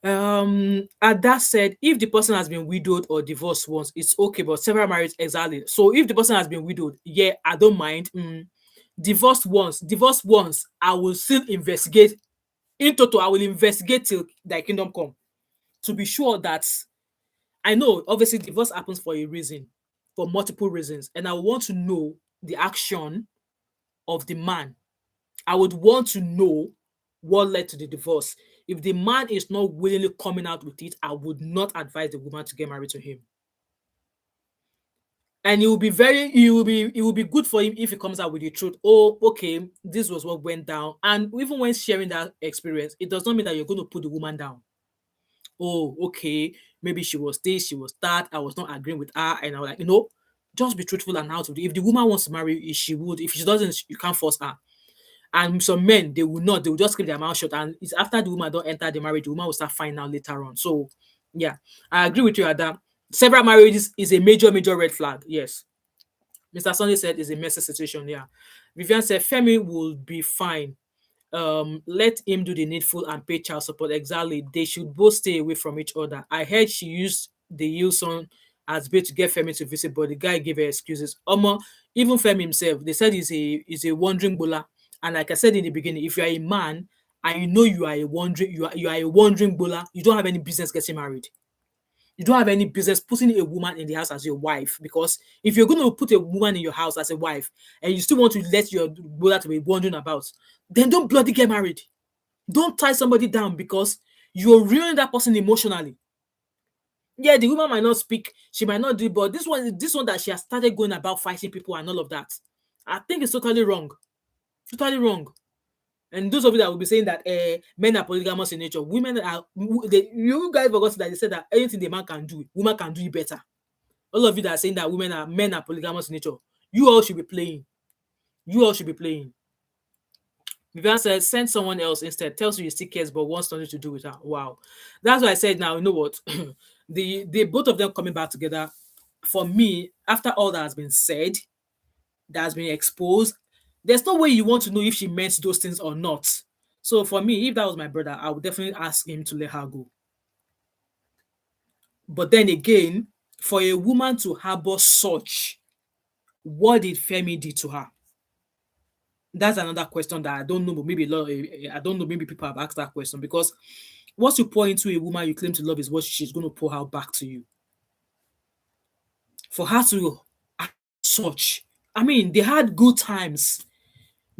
And that said, if the person has been widowed or divorced once, it's okay, but several marriages, exactly. So if the person has been widowed, yeah, I don't mind. Divorced once, I will still investigate. In total, I will investigate till thy kingdom come, to be sure that I know obviously divorce happens for a reason, for multiple reasons, and I want to know the action of the man. I would want to know what led to the divorce. If the man is not willingly coming out with it, I would not advise the woman to get married to him. And it will be good for him if he comes out with the truth. Oh, okay, this was what went down. And even when sharing that experience, it does not mean that you're going to put the woman down. Oh, okay, maybe she was this, she was that, I was not agreeing with her, and I was like, just be truthful and out of it. If the woman wants to marry, she would. If she doesn't, you can't force her. And some men, they will not, they will just keep their mouth shut. And it's after the woman don't enter the marriage, the woman will start finding out later on. So yeah, I agree with you, Adam. Several marriages is a major, major red flag. Yes. Mr. Sunday said it's a messy situation. Yeah. Vivian said Femi will be fine. Let him do the needful and pay child support. Exactly. They should both stay away from each other. I heard she used the Wilson as bait to get Femi to visit, but the guy gave her excuses. Even Femi himself, they said he's a wandering bulla. And like I said in the beginning, if you are a man and you know you are a wandering bulla, you don't have any business getting married. You don't have any business putting a woman in the house as your wife, because if you're going to put a woman in your house as a wife and you still want to let your brother to be wandering about, then don't bloody get married. Don't tie somebody down because you're ruining that person emotionally. Yeah, the woman might not speak, she might not do, but this one that she has started going about fighting people and all of that, I think it's totally wrong. Totally wrong. And those of you that will be saying that men are polygamous in nature, women are, you guys forgot that they said that anything the man can do, woman can do it better. All of you that are saying that men are polygamous in nature, you all should be playing. You all should be playing. Vivian said, send someone else instead. Tells you he still cares but wants nothing to do with her. Wow. That's why I said now, you know what? the both of them coming back together, for me, after all that has been said, that has been exposed, there's no way you want to know if she meant those things or not. So for me, if that was my brother, I would definitely ask him to let her go. But then again, for a woman to harbor such, what did Femi do to her? That's another question that I don't know, but maybe I don't know, maybe people have asked that question, because once you pour into a woman you claim to love is what she's going to pour out back to you. For her to act such, I mean, they had good times.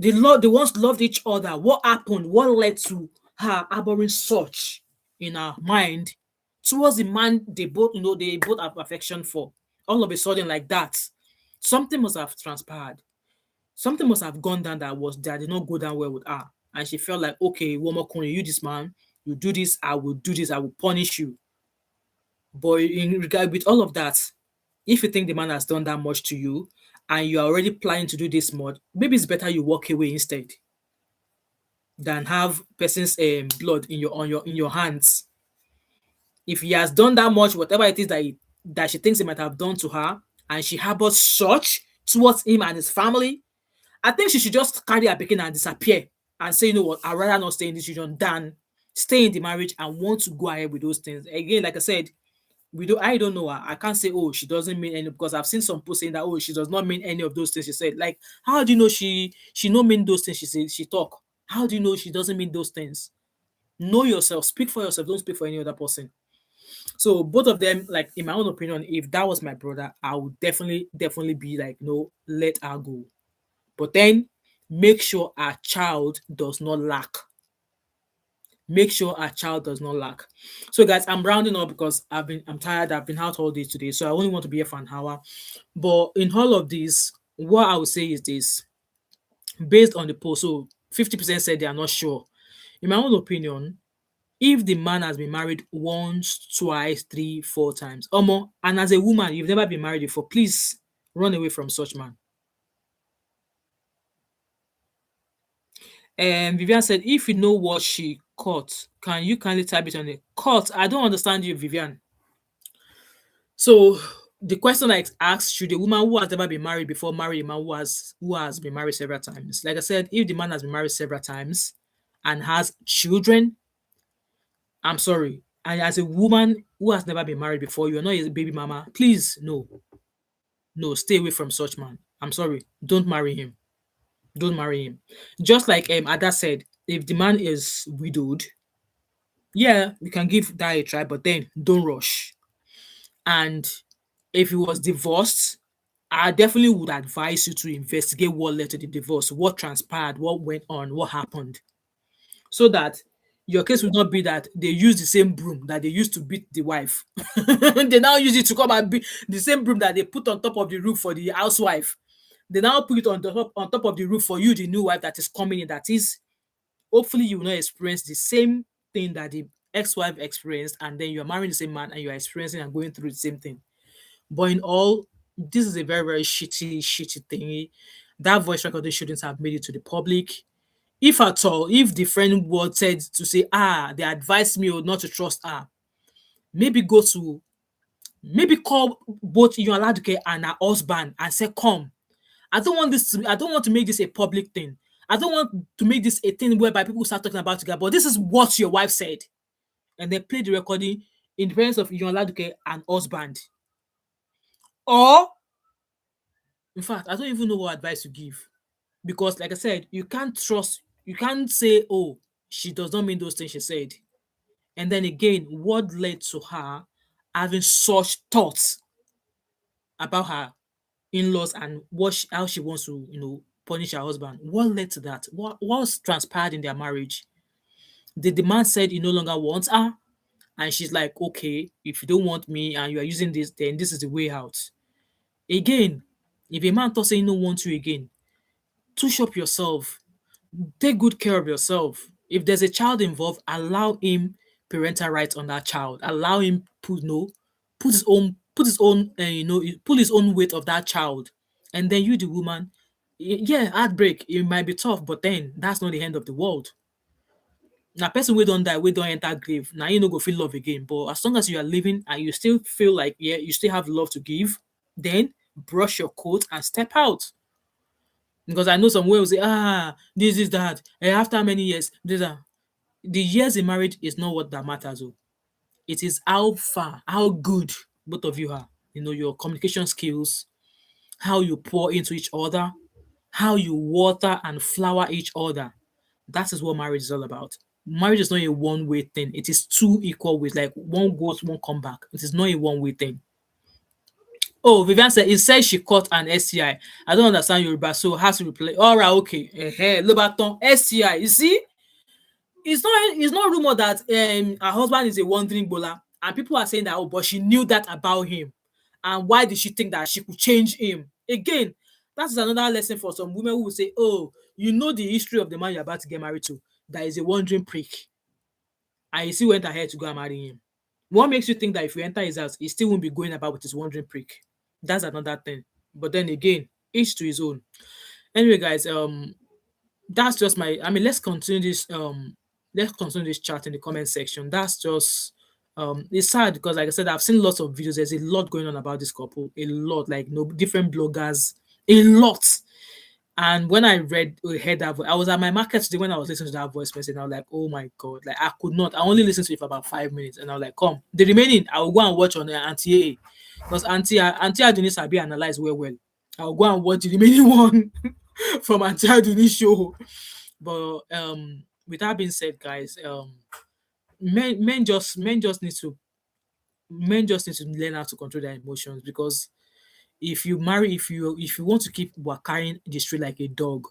They once loved each other. What happened? What led to her harboring such in her mind towards the man they both have affection for? All of a sudden, like that, something must have transpired. Something must have gone down that did not go down well with her. And she felt like, okay, Womakuni, you this man, you do this, I will do this, I will punish you. But in regard with all of that, if you think the man has done that much to you and you are already planning to do this much, maybe it's better you walk away instead than have person's blood in your hands. If he has done that much, whatever it is that she thinks he might have done to her, and she harbors such towards him and his family, I think she should just carry her pikin and disappear and say, you know what, I'd rather not stay in this region than stay in the marriage and want to go ahead with those things. Again, like I said, I don't know her. I can't say, oh, she doesn't mean any, because I've seen some people saying that, oh, she does not mean any of those things she said. Like, how do you know she don't mean those things she talk? How do you know she doesn't mean those things? Know yourself, speak for yourself, don't speak for any other person. So both of them, like in my own opinion, if that was my brother, I would definitely be like, no, let her go. But then make sure our child does not lack. Make sure our child does not lack. So guys, I'm rounding up because I'm tired. I've been out all day today. So I only want to be here for an hour. But in all of this, what I would say is this, based on the poll. So 50% said they are not sure. In my own opinion, if the man has been married once, twice, three, four times, or more, and as a woman, you've never been married before, please run away from such man. And Vivian said, if you know what she caught, can you kindly type it on the caught? I don't understand you, Vivian. So The question I asked, should a woman who has never been married before marry a man who has been married several times? Like I said, if the man has been married several times and has children, I'm sorry. And as a woman who has never been married before, you're not a baby mama. Please, no, no, stay away from such man. I'm sorry. Don't marry him. Don't marry him. Just like Ada said, if the man is widowed, yeah, we can give that a try, but then don't rush. And if he was divorced, I definitely would advise you to investigate what led to the divorce, what transpired, what went on, what happened, so that your case would not be that they use the same broom that they used to beat the wife. They now use it to come and beat the same broom that they put on top of the roof for the housewife. They now put it on top of the roof for you, the new wife that is coming in. That is, hopefully, you will not experience the same thing that the ex-wife experienced, and then you're marrying the same man and you're experiencing and going through the same thing. But in all, this is a very, very shitty thingy. That voice recording shouldn't have made it to the public. If at all, if the friend wanted to say, they advised me not to trust her, maybe maybe call both Yoladuke and her husband and say, come, I don't want to make this a public thing. I don't want to make this a thing whereby people start talking about together, but this is what your wife said. And then play the recording in the presence of Yoladuke and husband. Or, in fact, I don't even know what advice to give. Because, like I said, you can't say, oh, she does not mean those things she said. And then again, what led to her having such thoughts about her in-laws and how she wants to, punish her husband? What led to that? What was transpired in their marriage? The man said he no longer wants her, and she's like, okay, if you don't want me and you are using this, then this is the way out. Again, if a man thought saying no want you again, touch up yourself. Take good care of yourself. If there's a child involved, allow him parental rights on that child. Allow him put his own weight of that child. And then you, the woman, yeah, heartbreak. It might be tough, but then that's not the end of the world. Now, person we don't die, we don't enter grave. Now you no go feel love again. But as long as you are living and you still feel like you still have love to give, then brush your coat and step out. Because I know some will say, this is that. After many years, these are the years in marriage is not what that matters. Oh. It is how far, how good both of you are. Your communication skills, how you pour into each other, how you water and flower each other. That is what marriage is all about. Marriage is not a one-way thing. It is two equal ways. Like one goes, one come back. It is not a one-way thing. Oh, Vivian said it says she caught an STI. I don't understand Yoruba, so has to replay. All right, okay. Lobaton STI. You see, it's not rumor that her husband is a wandering bowler, and people are saying that, oh, but she knew that about him, and why did she think that she could change him? Again, that is another lesson for some women who will say, oh, you know the history of the man you're about to get married to, that is a wandering prick, and you still went ahead to go and marry him. What makes you think that if you enter his house, he still won't be going about with his wandering prick? That's another thing. But then again, each to his own. Anyway, guys, that's just let's continue this chat in the comment section. That's just it's sad because, like I said, I've seen lots of videos. There's a lot going on about this couple, a lot, like no different bloggers, a lot. And when I heard that I was at my market today when I was listening to that voice message, and I was like, oh my god, like I could not. I only listened to it for about 5 minutes, and I was like, come, the remaining I will go and watch on Auntie A, because Auntie Adonis have been analyzed well. I'll go and watch the remaining one from Auntie Adonis show. But with that being said, guys, men just need to learn how to control their emotions, because if you want to keep carrying the street like a dog,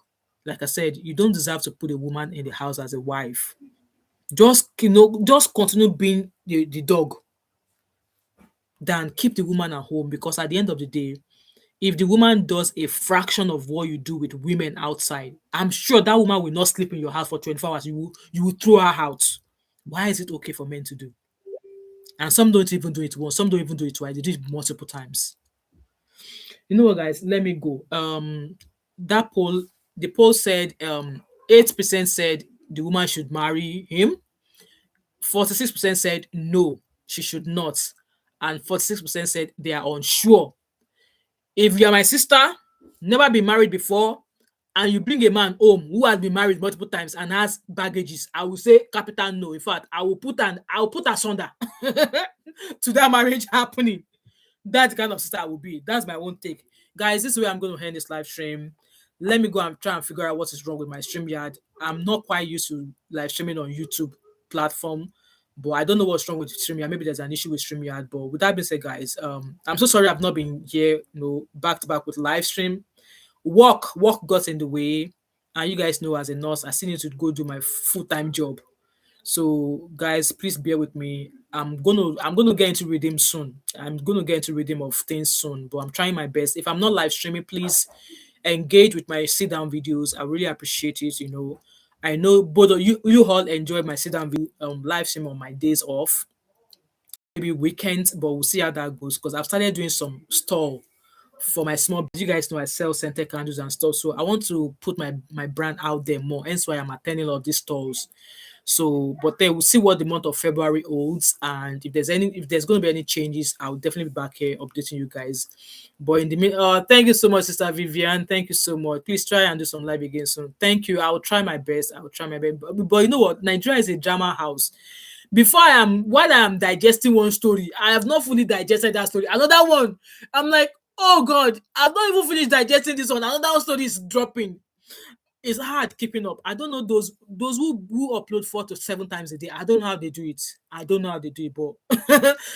like I said, you don't deserve to put a woman in the house as a wife. Just continue being the dog than keep the woman at home, because at the end of the day, if the woman does a fraction of what you do with women outside, I'm sure that woman will not sleep in your house for 24 hours. You will throw her out. Why is it okay for men to do? And some don't even do it once, some don't even do it twice, they do it multiple times. You know what, guys? Let me go. The poll said 8% said the woman should marry him, 46% said no, she should not, and 46% said they are unsure. If you are my sister, never been married before, and you bring a man home who has been married multiple times and has baggages, I will say capital no. In fact, I will put asunder to that marriage happening. That's the kind of sister I will be. That's my own take. Guys, this is where I'm going to end this live stream. Let me go and try and figure out what is wrong with my StreamYard. I'm not quite used to live streaming on YouTube platform, but I don't know what's wrong with StreamYard. Maybe there's an issue with StreamYard. But with that being said, guys, I'm so sorry I've not been here, back to back with live stream. Work got in the way. And you guys know, as a nurse, I still need to go do my full-time job. So guys, please bear with me. I'm gonna get into redeem soon. I'm gonna get into redeem of things soon, but I'm trying my best. If I'm not live streaming, please engage with my sit down videos. I really appreciate it. I know both of you all enjoy my sit down video live stream on my days off, maybe weekends, but we'll see how that goes because I've started doing some stall for my small. You guys know I sell scented candles and stuff, so I want to put my brand out there more. Hence why I'm attending all these stalls. So, but then we'll see what the month of February holds, and if there's going to be any changes, I'll definitely be back here updating you guys. But in the mean, thank you so much, Sister Vivian. Thank you so much. Please try and do some live again soon. Thank you. I'll try my best. I'll try my best. But you know what? Nigeria is a drama house. While I'm digesting one story, I have not fully digested that story. Another one, I'm like, oh God, I've not even finished digesting this one. Another story is dropping. It's hard keeping up. I don't know those who upload 4 to 7 times a day. I don't know how they do it. I don't know how they do it, but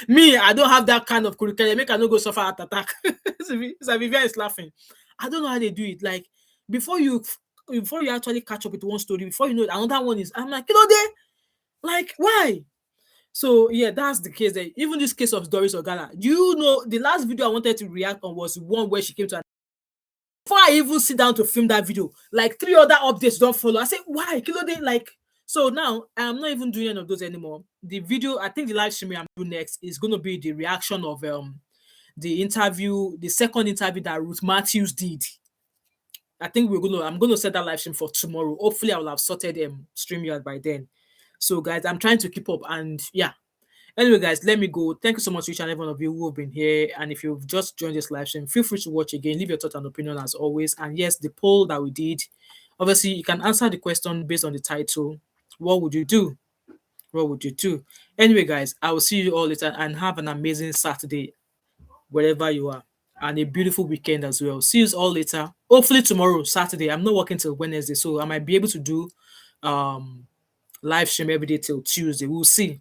me, I don't have that kind of curriculum. Make I no go suffer heart attack. So Vivian is laughing. I don't know how they do it. Like before you actually catch up with one story, before you know it, another one is. I'm like, like why? So yeah, that's the case. There. Even this case of Doris Ogala. Do you know the last video I wanted to react on was one where she came to before I even sit down to film that video, like 3 other updates don't follow. I said, why? Like, so now I'm not even doing any of those anymore. The video, I think the live stream I'm doing next is going to be the reaction of the second interview that Ruth Matthews did. I think I'm gonna set that live stream for tomorrow. Hopefully I will have sorted StreamYard by then. So guys, I'm trying to keep up, and yeah. Anyway, guys, let me go. Thank you so much to each and every one of you who have been here. And if you've just joined this live stream, feel free to watch again. Leave your thoughts and opinion as always. And yes, the poll that we did, obviously, you can answer the question based on the title. What would you do? What would you do? Anyway, guys, I will see you all later and have an amazing Saturday wherever you are. And a beautiful weekend as well. See you all later. Hopefully tomorrow, Saturday. I'm not working till Wednesday, so I might be able to do live stream every day till Tuesday. We'll see.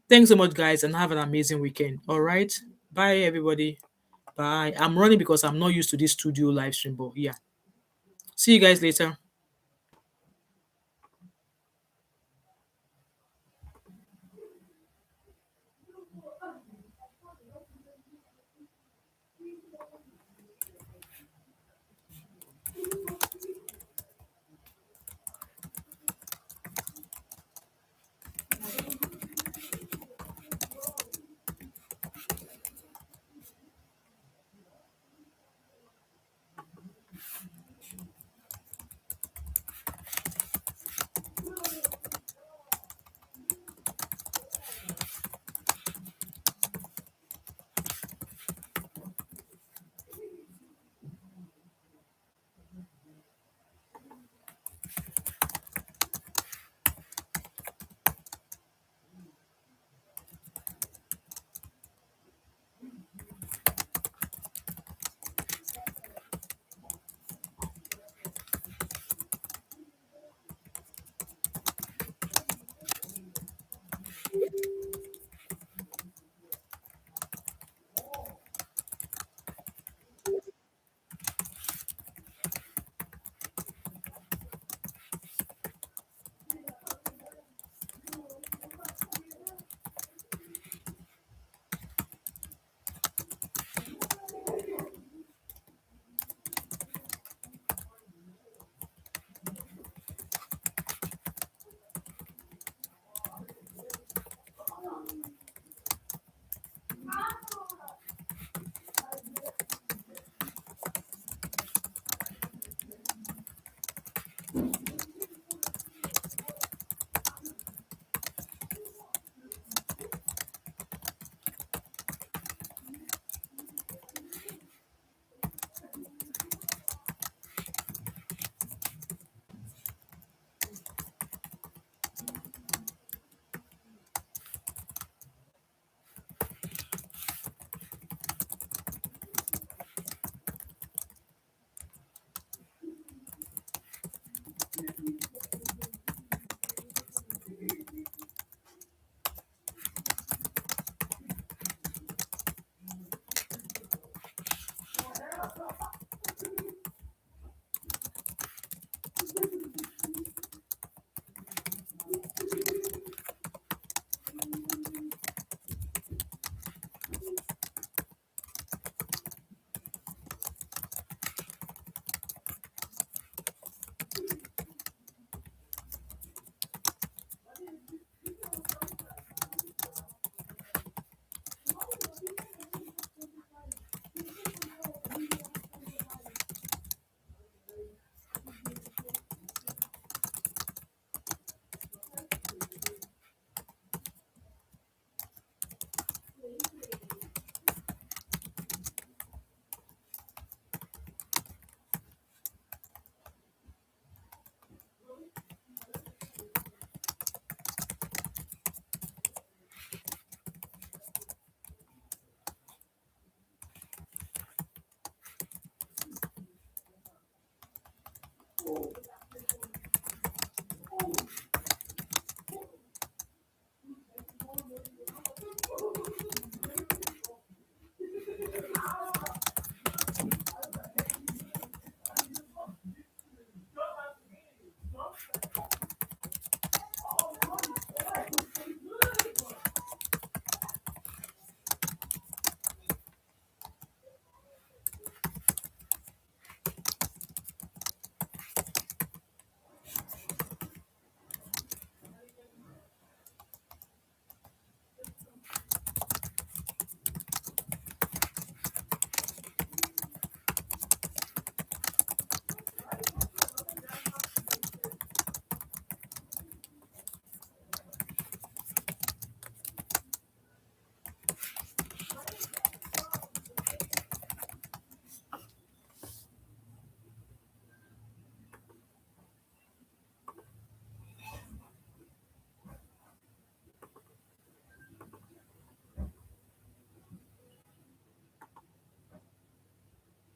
Thanks so much, guys, and have an amazing weekend. All right. Bye, everybody. Bye. I'm running because I'm not used to this studio live stream, but yeah. See you guys later.